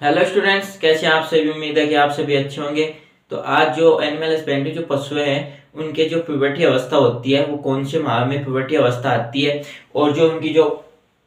Hello students, कैसे हैं आप सभी। उम्मीद है कि आप सभी अच्छे होंगे। तो आज जो एनिमल हस्बेंड्री जो पशु हैं उनके जो प्यूबर्टी अवस्था होती है वो कौन से माह में प्यूबर्टी अवस्था आती है और जो उनकी जो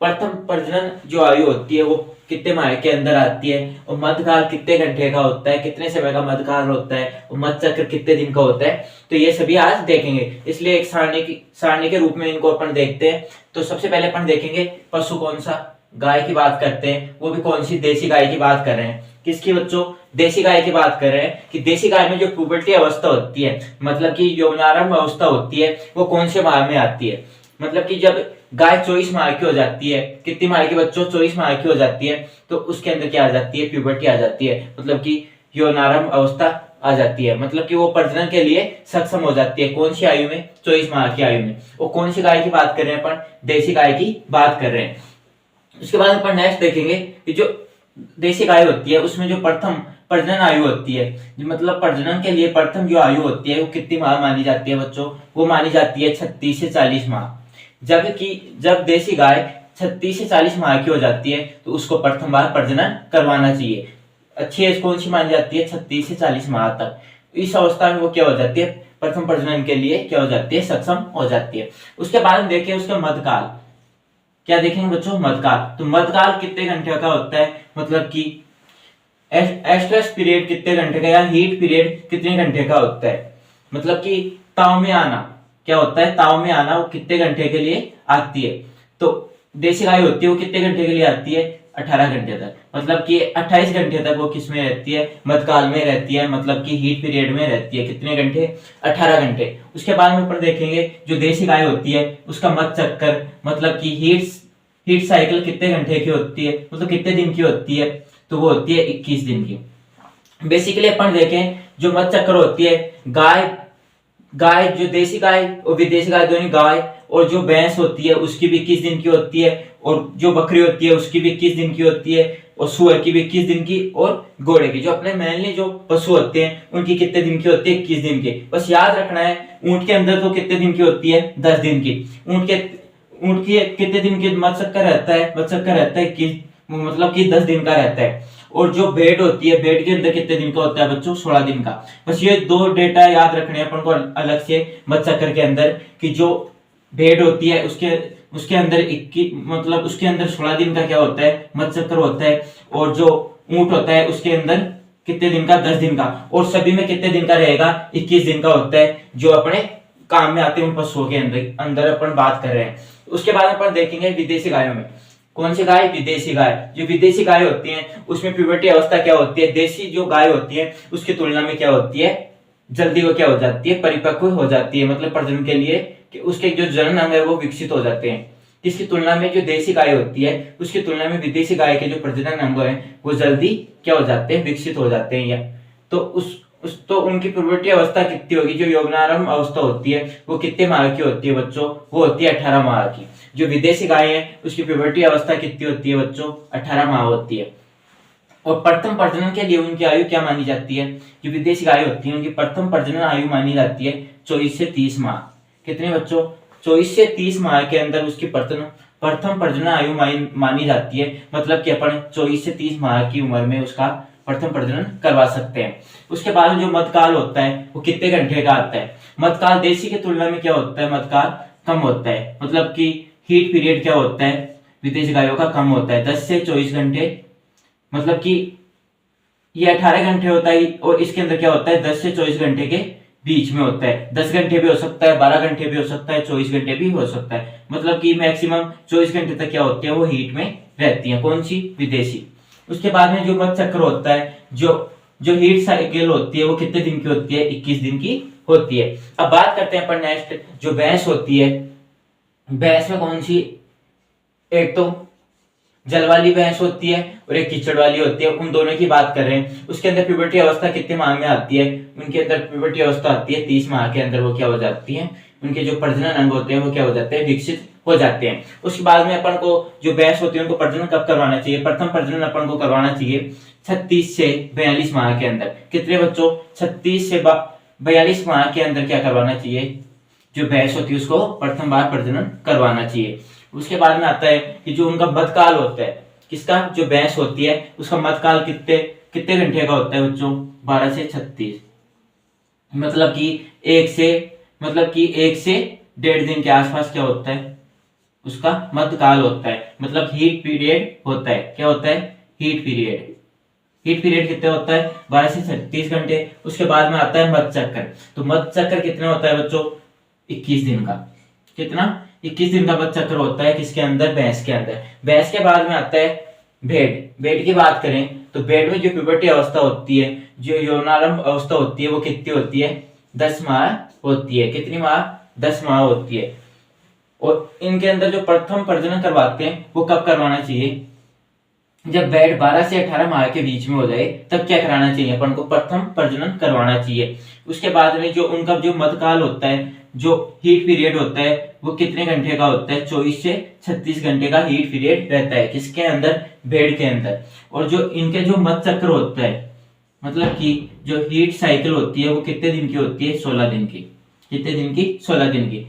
प्रथम प्रजनन जो आयु होती है वो कितने माह के अंदर आती है और मध्यकाल कितने घंटे का होता है, कितने समय का मध्यकाल होता है और मध्य चक्र कितने दिन का होता है। तो ये सभी आज देखेंगे, इसलिए एक सारणी के रूप में इनको अपन देखते हैं। तो सबसे पहले अपन देखेंगे पशु कौन सा, गाय की बात करते हैं, वो भी कौन सी, देसी गाय की बात कर रहे हैं। किसकी बच्चों? देसी गाय की बात कर रहे हैं कि देसी गाय में जो प्यूबर्टी अवस्था होती है, मतलब कि यौवनारंभ अवस्था होती है, वो कौन से माह में आती है। मतलब कि जब गाय 24 माह की हो जाती है, कितनी माह की बच्चों? 24 माह की हो जाती है, तो उसके अंदर क्या आ जाती है? प्यूबर्टी आ जाती है, मतलब कि यौवनारंभ अवस्था आ जाती है, मतलब कि वो प्रजनन के लिए सक्षम हो जाती है। कौन सी आयु में? 24 माह की आयु में। और कौन सी गाय की बात कर रहे हैं अपन? देसी गाय की बात कर रहे हैं। उसके बाद अपन नेक्स्ट देखेंगे कि जो देसी गाय होती है उसमें जो प्रथम प्रजनन आयु होती है, मतलब प्रजनन के लिए प्रथम जो आयु होती है वो कितनी माह मानी जाती है बच्चों? वो मानी जाती है 36 से 40 माह। जबकि जब देसी गाय 36 से 40 माह की हो जाती है तो उसको प्रथम बार प्रजनन करवाना चाहिए। अच्छी एज कौन सी मानी जाती है? 36 से 40 माह तक। इस अवस्था में वो क्या हो जाती है? प्रथम प्रजनन के लिए क्या हो जाती है? सक्षम हो जाती है। उसके बाद हम देखें उसका मध्यकाल। क्या देखेंगे बच्चों? मध्यकाल। तो मध्यकाल कितने घंटे का होता है, मतलब कि एस्ट्रस पीरियड कितने घंटे का या हीट पीरियड कितने घंटे का होता है। मतलब कि ताव में आना क्या होता है? ताव में आना वो कितने घंटे के लिए आती है। तो देसी गाय होती है वो कितने घंटे के लिए आती है? 18 घंटे तक। मतलब कि 28 घंटे तक वो किस में रहती है? मध्यकाल में रहती है, मतलब कि हीट पीरियड में रहती है। कितने घंटे? 18 घंटे। उसके बाद में ऊपर देखेंगे जो देसी गाय होती है उसका मध्य चक्कर, मतलब कि हीट साइकिल कितने घंटे की होती है, मतलब कितने दिन की होती है? तो वो होती है 21 दिन की। बेसिकली अपन देखें जो मध्य चक्र होती है, गाय गाय जो देसी गाय और विदेशी गाय दोनों गाय, और जो भैंस होती है उसकी भी 21 दिन की होती है, और जो बकरी होती है उसकी भी 21 दिन की होती है, और सुअर की भी 21 दिन की, और घोड़े की, जो अपने मेनली जो पशु होते हैं उनकी कितने दिन की होती है? 21 दिन की। बस याद रखना है ऊंट के अंदर तो कितने दिन की होती है? 10 दिन की। ऊंट की कितने दिन की मत्स्य चक्कर रहता है? मत्स्य चक्कर रहता है कि मतलब कि 10 दिन का रहता है। और जो भेड़ होती है, भेड़ के अंदर कितने दिन का होता है बच्चों? 16 दिन का। बस ये दो डेटा याद रखने हैं अपन को अलग से मत्स्य चक्र के अंदर, कि जो भेड़ होती है उसके उसके अंदर 21, मतलब उसके अंदर 16 दिन का क्या होता है? मत्स्य चक्र होता है। और जो ऊंट होता है उसके अंदर कितने दिन का? 10 दिन का। और सभी में कितने दिन का रहेगा? 21 दिन का होता है, जो अपने काम में आते हैं उन पशुओं के अंदर अंदर अपन बात कर रहे हैं। उसके बाद अपन देखेंगे विदेशी गायों में। कौन सी गाय? विदेशी गाय। जो विदेशी गाय होती हैं उसमें प्यूबर्टी अवस्था क्या होती है? देसी जो गाय होती है उसकी तुलना में क्या होती है? जल्दी वो क्या हो जाती है? परिपक्व हो जाती है, मतलब प्रजनन के लिए कि उसके जो जनन अंग है वो विकसित हो जाते हैं। किसकी तुलना में? जो देसी गाय होती है उसकी तुलना में विदेशी गाय के जो प्रजनन अंग है वो जल्दी क्या हो जाते हैं? विकसित हो जाते हैं। या तो तो उनकी प्यूबर्टी अवस्था कितनी होगी? जो यौवनारंभ अवस्था होती है वो कितने माह की होती है बच्चों? वो होती है 18 माह की। जो विदेशी गाय है उसकी प्यूबर्टी अवस्था कितनी होती है बच्चों? 18 माह होती है। और प्रथम प्रजनन के लिए उनकी आयु क्या मानी जाती है? जो विदेशी गाय होती है उनकी प्रथम प्रजनन आयु मानी जाती है 24 से 30 माह। कितने बच्चों? 24 से 30 माह के अंदर उसकी प्रथम प्रजनन आयु मानी जाती है। मतलब कि अपन 24 से 30 माह की उम्र में उसका प्रथम प्रजनन करवा सकते हैं। उसके बाद जो मध्यकाल होता है वो कितने घंटे का आता है? मध्यकाल देसी की तुलना में क्या होता है? मध्यकाल कम होता है, मतलब कि हीट पीरियड क्या होता है? विदेशी गायों का कम होता है, 10 से 24 घंटे। मतलब कि ये 18 घंटे होता है और इसके अंदर क्या होता है? 10 से 24 घंटे के बीच में होता है। 10 घंटे भी हो सकता है, 12 घंटे भी हो सकता है, 24 घंटे भी हो सकता है। मतलब कि मैक्सिमम 24 घंटे तक क्या होती है? वो हीट में रहती है। कौन सी? विदेशी। उसके बाद में जो मध्य चक्र होता है, जो जो हीट साइकिल होती है वो कितने दिन की होती है? 21 दिन की होती है। अब बात करते हैं अपन नेक्स्ट, जो भैंस होती है। भैंस में कौन सी? एक तो जल वाली भैंस होती है और एक कीचड़ वाली होती है, उन दोनों की बात कर रहे हैं। उसके अंदर प्यूबर्टी अवस्था कितने माह में आती है? उनके अंदर प्यूबर्टी अवस्था आती है 30 माह के अंदर। वो क्या हो जाती है? उनके जो प्रजनन अंग होते हैं वो क्या हो जाते हैं? विकसित हो जाते हैं। उसके बाद में अपन को जो भैंस होती है उनको प्रजनन कब करवाना चाहिए? प्रथम प्रजनन अपन को करवाना चाहिए 36 से 42 माह के अंदर। कितने बच्चों? 36 से 42 माह के अंदर क्या करवाना चाहिए? जो भैंस होती है उसको प्रथम बार प्रजनन करवाना चाहिए। उसके बाद में आता है कि जो उनका मध्यकाल होता है, किसका, जो भैंस होती है उसका मध्यकाल कितने कितने घंटे का होता है बच्चों, 12 से 36। मतलब कि एक से 1.5 दिन के आसपास क्या होता है, उसका मध्यकाल होता है, मतलब हीट पीरियड होता है। क्या होता है, हीट पीरियड। हीट पीरियड कितना होता है, 12 से 36 घंटे। उसके बाद में आता है मध्य चक्कर। तो मध्य चक्कर कितना होता है बच्चों, 21 दिन का। कितना, 21 दिन का मध्य चक्कर होता है किसके अंदर, भैंस के अंदर। भैंस के बाद में आता है भेड़। भेड़ की बात करें तो भेड़ में जो प्यूबर्टी अवस्था होती है, जो यौनारंभ अवस्था होती है, वो कितनी होती है, 10 माह होती है। कितनी माह, 10 माह होती है। और इनके अंदर जो प्रथम प्रजनन करवाते हैं वो कब करवाना चाहिए, जब भेड़ 12 से 18 माह के बीच में हो जाए तब क्या कराना चाहिए अपन को, प्रथम प्रजनन करवाना चाहिए। उसके बाद में जो उनका जो मध्यकाल होता है, जो हीट पीरियड होता है, वो कितने घंटे का होता है, 24 से 36 घंटे का हीट पीरियड रहता है। किसके अंदर, भेड़ के अंदर। और जो इनके जो मध्य चक्र होता है, मतलब कि जो हीट साइकिल होती है वो कितने दिन की होती है, 16 दिन की। कितने दिन की, 16 दिन की।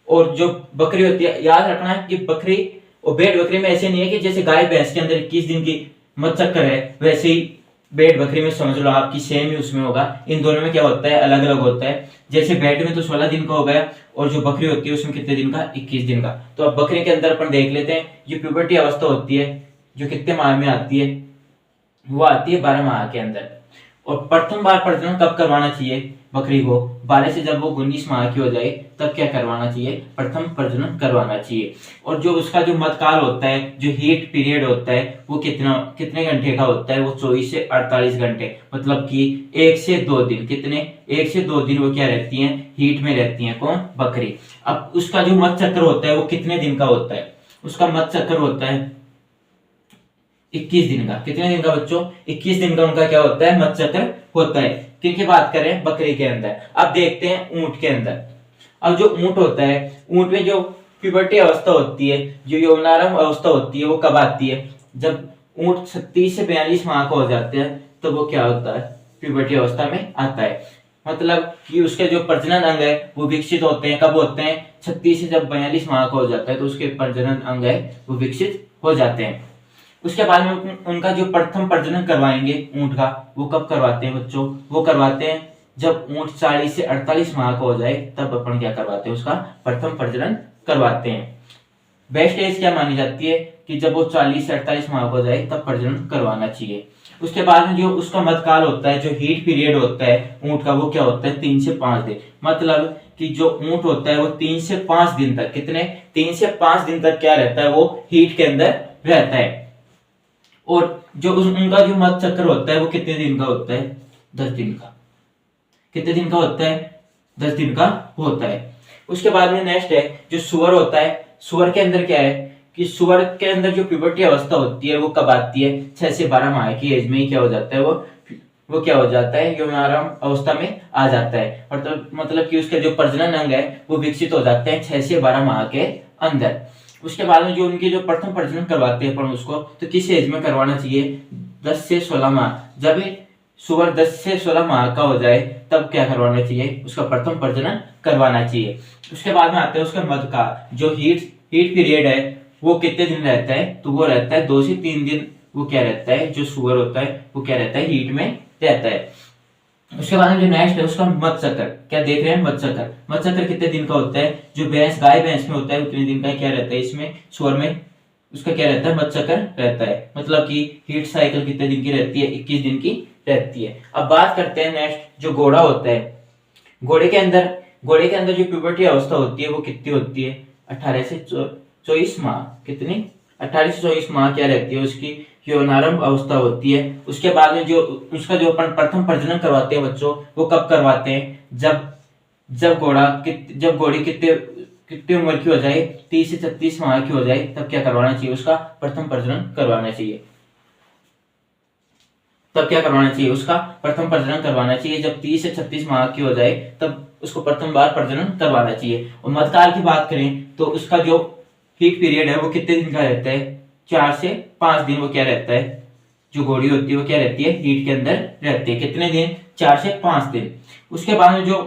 और जो बकरी होती है, याद रखना है कि बकरी और भेड़ बकरी में ऐसे नहीं है कि जैसे गाय भैंस के अंदर 21 दिन की मध्य चक्कर है, वैसे ही भेड़ बकरी में समझ लो आपकी सेम ही उसमें होगा। इन दोनों में क्या होता है, अलग अलग होता है। जैसे भेड़ में तो 16 दिन का हो गया, और जो बकरी होती है उसमें कितने दिन का, 21 दिन का। तो अब बकरी के अंदर अपन देख लेते हैं, जो प्यूबर्टी अवस्था होती है जो कितने माह में आती है, वो आती है 12 माह के अंदर। और प्रथम बार प्रजनन कब करवाना चाहिए बकरी को, 12 से जब वो 19 माह की हो जाए तब क्या करवाना चाहिए, प्रथम प्रजनन करवाना चाहिए। और जो उसका जो मध्यकाल होता है, जो हीट पीरियड होता है, वो कितने घंटे का होता है, वो 24 से 48 घंटे। मतलब कि 1 से 2 दिन, कितने, 1 से 2 दिन वो क्या रहती हैं, हीट में रहती हैं। कौन, बकरी। अब उसका जो मध्य चक्र होता है वो कितने दिन का होता है, उसका मध्य चक्र होता है 21 दिन का। कितने दिन का बच्चों, 21 दिन का उनका क्या होता है, मध्य चक्र होता है। किनकी बात करें, बकरी के अंदर। अब देखते हैं ऊंट के अंदर। अब जो ऊंट होता है, ऊंट में जो प्यूबर्टी अवस्था होती है, जो यौनारंभ अवस्था होती है, वो कब आती है, जब ऊंट 36 से 42 माह का हो जाते हैं तो वो क्या होता है, प्यूबर्टी अवस्था में आता है। मतलब कि उसके जो प्रजनन अंग है वो विकसित होते हैं, कब होते हैं, 36 से जब 42 माह का हो जाता है तो उसके प्रजनन अंग है वो विकसित हो जाते हैं। उसके बाद में उनका जो प्रथम प्रजनन करवाएंगे ऊंट का, वो कब करवाते हैं बच्चों, वो करवाते हैं जब ऊंट 40 से 48 माह का हो जाए तब अपन क्या करवाते हैं, उसका प्रथम प्रजनन करवाते हैं। बेस्ट एज क्या मानी जाती है कि जब वो 40 से 48 माह का हो जाए तब प्रजनन करवाना चाहिए। उसके बाद में जो उसका मध्यकाल होता है, जो हीट पीरियड होता है ऊंट का, वो क्या होता है, 3 से 5 दिन। मतलब कि जो ऊंट होता है वो 3 से 5 दिन तक, कितने, 3 से 5 दिन तक क्या रहता है, वो हीट के अंदर रहता है। और जो उनका जो मध्य चक्र होता है वो कितने दिन का होता है, 10 दिन का। कितने दिन का होता है, 10 दिन का होता है। उसके बाद में नेक्स्ट है जो सुअर होता है। सुअर के अंदर क्या है कि सुअर के अंदर जो प्यूबर्टी अवस्था होती है वो कब आती है, 6 से 12 माह की एज में ही क्या हो जाता है, वो क्या हो जाता है, यौनारंभ अवस्था में आ जाता है। मतलब कि उसके जो प्रजनन अंग है वो विकसित हो जाते हैं 6 से 12 माह के अंदर। उसके बाद में जो उनकी जो प्रथम प्रजनन करवाते हैं अपन उसको, तो किस एज में करवाना चाहिए, 10 से 16 माह। जब सुअर 10 से 16 माह का हो जाए तब क्या करवाना चाहिए, उसका प्रथम प्रजनन करवाना चाहिए। उसके बाद में आते हैं उसका मध्य का जो हीट पीरियड है वो कितने दिन रहता है, तो वो रहता है 2 से 3 दिन। वो क्या रहता है, जो सुअर होता है वो क्या रहता है, हीट में रहता है। उसके बाद में जो नेक्स्ट है उसका मध्य चक्र। क्या देख रहे हैं, मध्य चक्र। मध्य चक्र कितने दिन का होता है, जो गाय भैंस में होता है उतने दिन का क्या रहता है, इसमें सुअर में उसका क्या रहता है, मध्य चक्र रहता है। मतलब कि हीट साइकिल कितने दिन की रहती है, 21 दिन की रहती है। अब बात करते हैं नेक्स्ट जो घोड़ा होता है। घोड़े के अंदर जो प्यूबर्टी अवस्था होती है वो कितनी होती है, 18 से 24 माह। कितनी, 18 से 24 माह क्या रहती है, उसकी यौनारंभ अवस्था होती है। उसके बाद में जो उसका जो अपन प्रथम प्रजनन करवाते हैं बच्चों, वो कब करवाते हैं, जब घोड़ी कितनी उम्र की हो जाए, 30 से 36 माह की हो जाए तब क्या करवाना चाहिए, उसका प्रथम प्रजनन करवाना चाहिए। तब क्या करवाना चाहिए, उसका प्रथम प्रजनन करवाना चाहिए। जब 30 से 36 माह की हो जाए तब उसको प्रथम बार प्रजनन करवाना चाहिए। और मध्यकाल की बात करें तो उसका जो हीट पीरियड है वो कितने दिन का रहता है, 4 से 5 दिन। वो क्या रहता है, जो घोड़ी होती है वो क्या रहती है, हीट के अंदर रहती है। कितने दिन, 4 से 5 दिन। उसके बाद में जो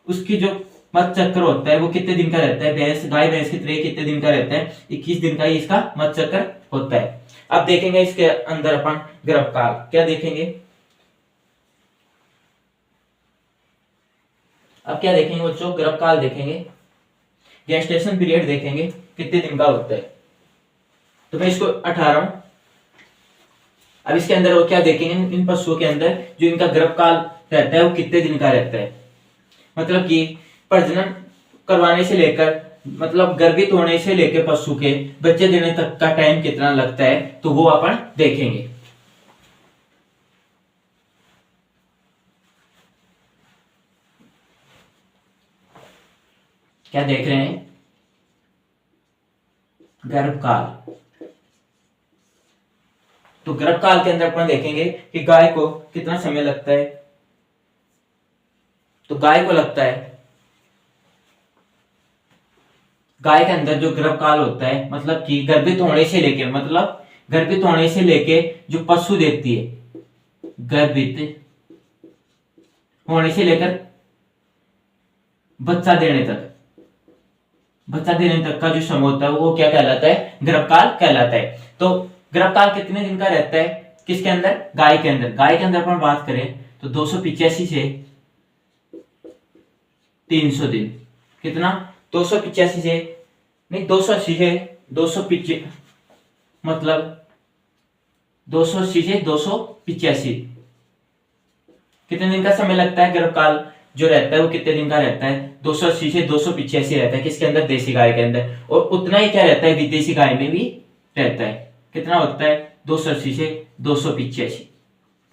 उसकी जो मध्य चक्र होता है वो कितने दिन का रहता है, गाय भैंस की तरह कितने दिन का रहता है, 21 दिन का ही इसका मध्य चक्र होता है। अब देखेंगे इसके अंदर अपन गर्भकाल क्या देखेंगे, अब क्या देखेंगे बच्चों, गर्भकाल देखेंगे, गेस्टेशन पीरियड देखेंगे कितने दिन का होता है। तो मैं इसको 18 हूं। अब इसके अंदर वो क्या देखेंगे, इन पशुओं के अंदर जो इनका गर्भकाल रहता है वो कितने दिन का रहता है, मतलब कि प्रजनन करवाने से लेकर, मतलब गर्भित होने से लेकर पशु के बच्चे देने तक का टाइम कितना लगता है, तो वो अपन देखेंगे। क्या देख रहे हैं, गर्भकाल। तो गर्भकाल के अंदर अपन देखेंगे कि गाय को कितना समय लगता है। तो गाय को लगता है, गाय के अंदर जो गर्भकाल होता है, मतलब कि गर्भित होने से लेके, मतलब गर्भित होने से लेके जो पशु देती है, गर्भित होने से लेकर बच्चा देने तक, बच्चा देने तक का जो समय होता है वो क्या कहलाता है, गर्भकाल कहलाता है। तो गर्भकाल कितने दिन का रहता है, किसके अंदर, गाय के अंदर। गाय के अंदर अपन बात करें तो 285 से 300 दिन। कितना, 285 से नहीं, 280 से 285, मतलब 280 से 285 कितने दिन का समय लगता है, गर्भकाल जो रहता है वो कितने दिन का रहता है, 280 से 285 रहता है किसके अंदर, देसी गाय के अंदर। और उतना ही क्या रहता है विदेशी गाय में भी रहता है। कितना होता है, 280 से 285।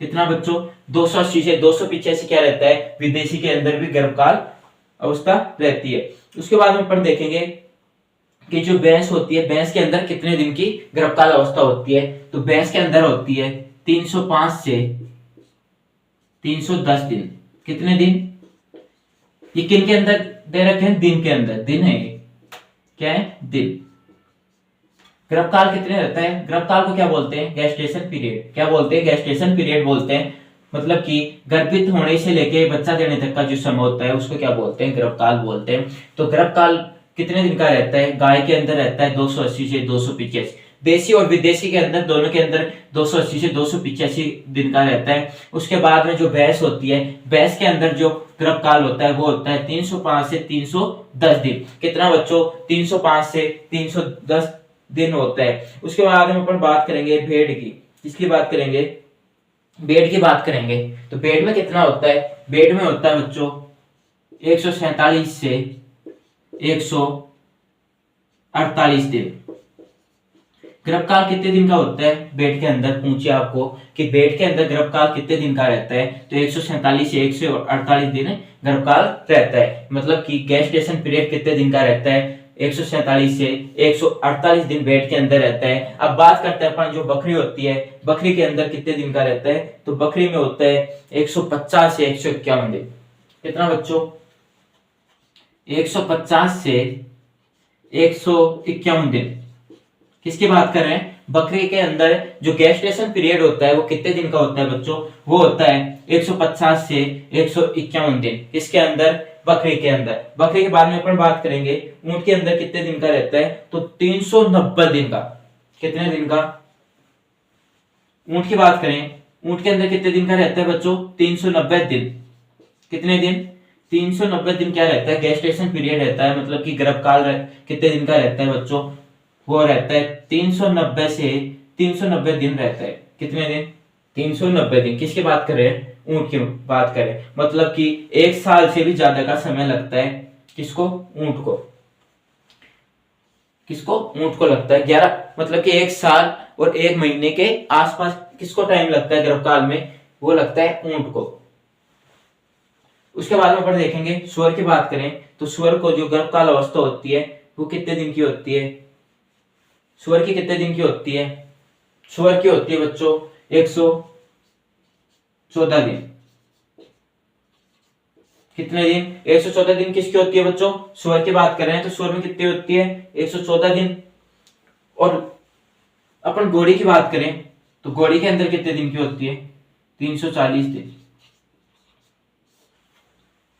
कितना बच्चों, 280 से 285 क्या रहता है, विदेशी के अंदर भी गर्भकाल अवस्था रहती है। उसके बाद में अपन देखेंगे कि जो भैंस होती है, भैंस के अंदर कितने दिन की गर्भकाल अवस्था होती है। तो भैंस के अंदर होती है 305 से 310 दिन। कितने दिन, ये किन के अंदर दे रखे हैं, दिन के अंदर, दिन है, क्या है, दिन। गर्भकाल कितने रहता है, गर्भकाल को क्या बोलते हैं, गेस्टेशन पीरियड। क्या बोलते हैं, गेस्टेशन पीरियड बोलते हैं। मतलब कि गर्भित होने से लेके बच्चा देने तक का जो समय होता है उसको क्या बोलते हैं, गर्भकाल बोलते हैं। तो गर्भकाल कितने दिन का रहता है, गाय के अंदर रहता है 280 से 285। देसी और विदेशी के अंदर, दोनों के अंदर 280 से 285 दिन का रहता है। उसके बाद में जो भैंस होती है, भैंस के अंदर जो गर्भकाल होता है वो होता है 305 से 310 दिन। कितना बच्चों, 305 से 310 दिन होता है। उसके बाद में अपन बात करेंगे भेड़ की। किसकी बात करेंगे, भेड़ की बात करेंगे। तो भेड़ में कितना होता है, भेड़ में होता है बच्चों 147 से 148 दिन। गर्भकाल कितने दिन का होता है भेड़ के अंदर, पूछे आपको कि भेड़ के अंदर गर्भकाल कितने दिन का रहता है। तो 147 से 148 दिन गर्भकाल रहता है। मतलब कि गेस्टेशन पीरियड कितने दिन का रहता है, 147 से 148 दिन भेड़ के अंदर रहता है। अब बात करते हैं अपन जो बकरी होती है, बकरी के अंदर कितने दिन का रहता है। तो बकरी में होता है 150 से 151 दिन। कितना बच्चों, 150 से 151 दिन। किसकी बात कर रहे हैं, बकरी के अंदर जो गेस्टेशन पीरियड होता है वो कितने दिन का होता है बच्चों, वो होता है 150 से 151 दिन। किसके अंदर, बकरी के अंदर। बकरी के बाद में अपन बात करेंगे ऊंट के अंदर कितने दिन का रहता है। तो 390 दिन का। कितने दिन का, ऊंट की बात करें, ऊंट के अंदर कितने दिन का रहता है बच्चों, 390 दिन। कितने दिन, 390 दिन क्या रहता है, गेस्टेशन पीरियड रहता है। मतलब कि गर्भकाल कितने दिन का रहता है बच्चों, वो रहता है 390 से 390 दिन रहता है। कितने दिन, 390 दिन। किसकी बात कर रहे हैं, ऊंट की बात करें। मतलब कि 1 साल से भी ज्यादा का समय लगता है किसको, ऊंट को। किसको, ऊंट को लगता है 11, मतलब कि 1 साल और 1 महीने के आसपास किसको टाइम लगता है गर्भकाल में, वो लगता है ऊंट को। उसके बाद में अपन देखेंगे सूअर की बात करें तो सूअर को जो गर्भकाल अवस्था होती है वो कितने दिन की होती है। सूअर की कितने दिन की होती है, सूअर की होती है बच्चों 114 दिन। कितने दिन, 114 दिन किसकी होती है बच्चों, सूअर की बात कर रहे हैं। तो सूअर में कितनी होती है, 114 दिन। और अपन घोड़ी की बात करें तो घोड़ी के अंदर कितने दिन की होती है, 340 दिन।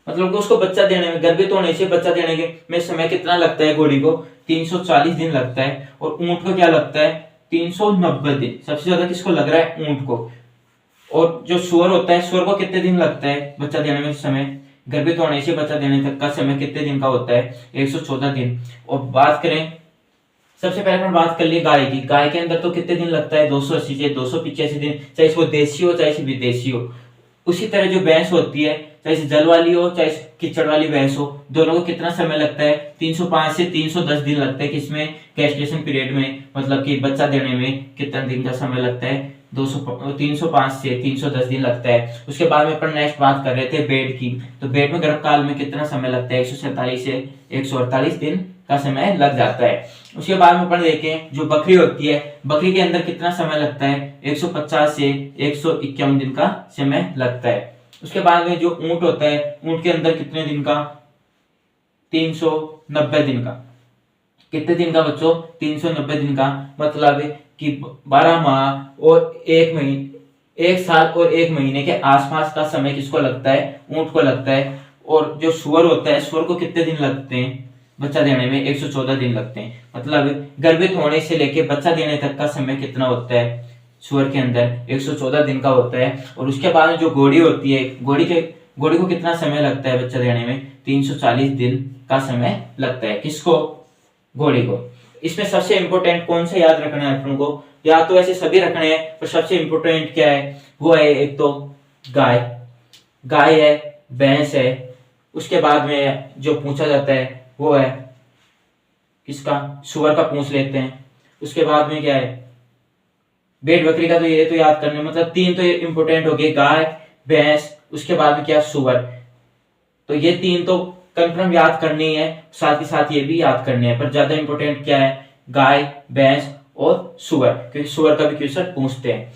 मतलब कि उसको बच्चा देने में, गर्भित होने से बच्चा देने में समय कितना लगता है घोड़ी को, 340 दिन लगता है। और ऊंट को क्या लगता है, 390 दिन सबसे ज्यादा किसको लग रहा है? ऊंट को। और जो सूअर होता है, सूअर को कितने दिन लगता है बच्चा देने में समय? गर्भित होने से बच्चा देने तक का समय कितने दिन का होता है? 114 दिन। और बात करें, सबसे पहले हम बात कर लिए गाय की। गाय के अंदर तो कितने दिन लगता है? 280 से 285 दिन, चाहे वो देसी हो चाहे विदेशी हो। उसी तरह जो भैंस होती है, चाहे जल वाली हो चाहे कीचड़ वाली भैंस हो, दोनों को कितना समय लगता है? 305 से 310 दिन लगता है। किसमें? गेस्टेशन पीरियड में, मतलब कि बच्चा देने में कितना दिन का समय लगता है? 305 से 310 दिन लगता है। उसके बाद में अपन नेक्स्ट बात कर रहे थे बेड की। तो बेड में गर्भकाल में कितना समय लगता है? 147 से 148 दिन का समय लग जाता है। उसके बाद में अपन देखें जो बकरी होती है, बकरी के अंदर कितना समय लगता है? 150 से 151 दिन का समय लगता है। उसके बाद में जो ऊंट होता है, ऊंट के अंदर कितने दिन का? 390 दिन का। कितने दिन का बच्चों? 390 दिन का। मतलब कि 12 माह और 1 महीने, 1 साल और 1 महीने के आसपास का समय किसको लगता है? ऊंट को लगता है। और जो सुअर होता है, सुअर को कितने दिन लगते हैं बच्चा देने में? 114 दिन लगते हैं। मतलब गर्भित होने से लेके बच्चा देने तक का समय कितना होता है सुअर के अंदर? 114 दिन का होता है। और उसके बाद में जो घोड़ी होती है, घोड़ी को कितना समय लगता है बच्चा देने में? 340 दिन का समय लगता है। किसको? घोड़ी को। इसमें सबसे इंपॉर्टेंट कौन सा याद रखना है अपन को? या तो ऐसे सभी रखने हैं, पर सबसे इंपॉर्टेंट क्या है? वो है एक तो गाय है, भैंस है। उसके बाद में जो पूछा जाता है वो है किसका? सुअर का पूछ लेते हैं। उसके बाद में क्या है? भेड़ बकरी का। तो ये तो याद करने, मतलब 3 तो इंपॉर्टेंट हो गए, गाय, भैंस, उसके बाद में क्या? सुअर। तो ये 3 तो कंफर्म याद करनी है, साथ ही साथ ये भी याद करने हैं। पर ज्यादा इंपॉर्टेंट क्या है? गाय, भैंस और सुअर, क्योंकि सुअर का भी क्वेश्चन पूछते हैं।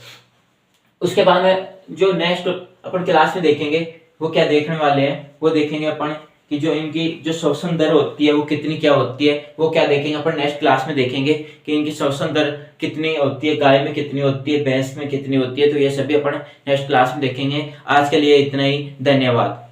उसके बाद में जो नेक्स्ट अपन क्लास में देखेंगे वो क्या देखने वाले हैं? वो देखेंगे अपन कि जो इनकी जो श्वसन दर होती है वो कितनी क्या होती है, वो क्या देखेंगे अपन नेक्स्ट क्लास में देखेंगे कि इनकी श्वसन दर कितनी होती है, गाय में कितनी होती है, भैंस में कितनी होती है। तो ये सभी अपन नेक्स्ट क्लास में देखेंगे। आज के लिए इतना ही, धन्यवाद।